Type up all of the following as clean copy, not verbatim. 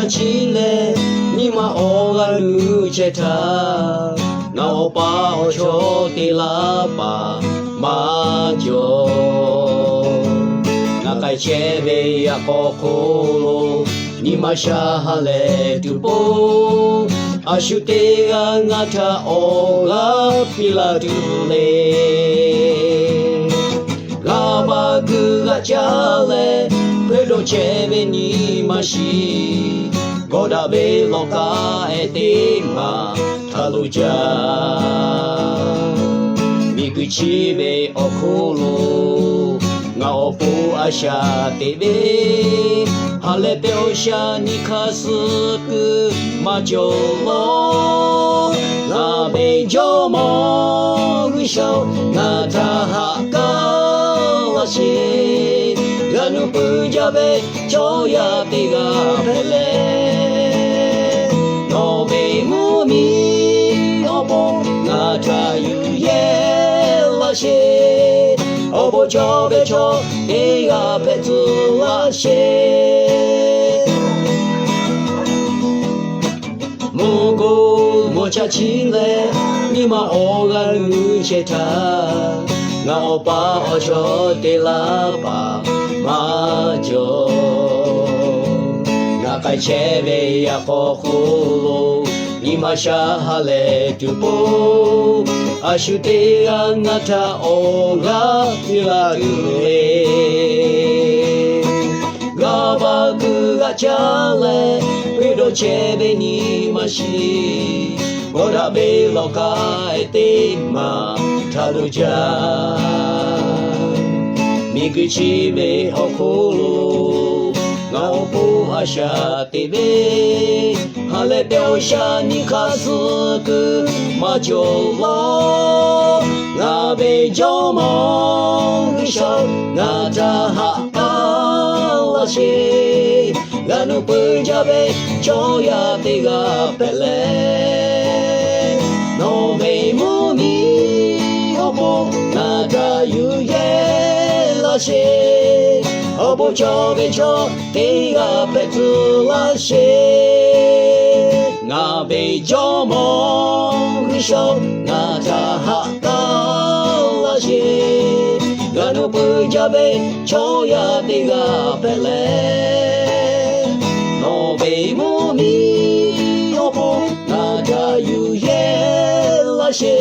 Chile ni ma oga lu cheta na opa ocho tila pa ma jo na kai chebe ya kokolo ni ma shahale tupo ashute ngata oga pila tule lava ga chale Pero chebe ni mashi Goda be loka etima taluja Mikuchi be okulu Nga opu asha tebe Hale pe osha nikasuku majolo Nga be jomo risho Nga tahaka lashi Ganu pujabe choya tiga pele No be mumi obo ngata yuye lashe Obo chobe cho tiga petu lashe Mugu mocha chile Nima oga lucheta Nga opa ocho te lapa majo Nga kai chebe ya kokulu Ima shahale tupo Ashute angata oga tilarule Gabaku ga chale Pero chebe ni mashi Goda be loka etima taluja Mikuchi be okulu Nga opu asha tebe Hale pe osha nikasuku majolo Nga be jomo risho Nga taha alashi Ganu pujabe choya tiga pele No be mumi opo nata yuye lashe Obo chobe cho tiga petu lashe Nga be jomo risho nata haka lashe Ganu pujabe choya tiga pele No be mumi opo nata yuye lashe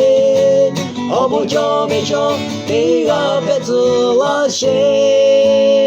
Obo chobe cho tiga petu lashe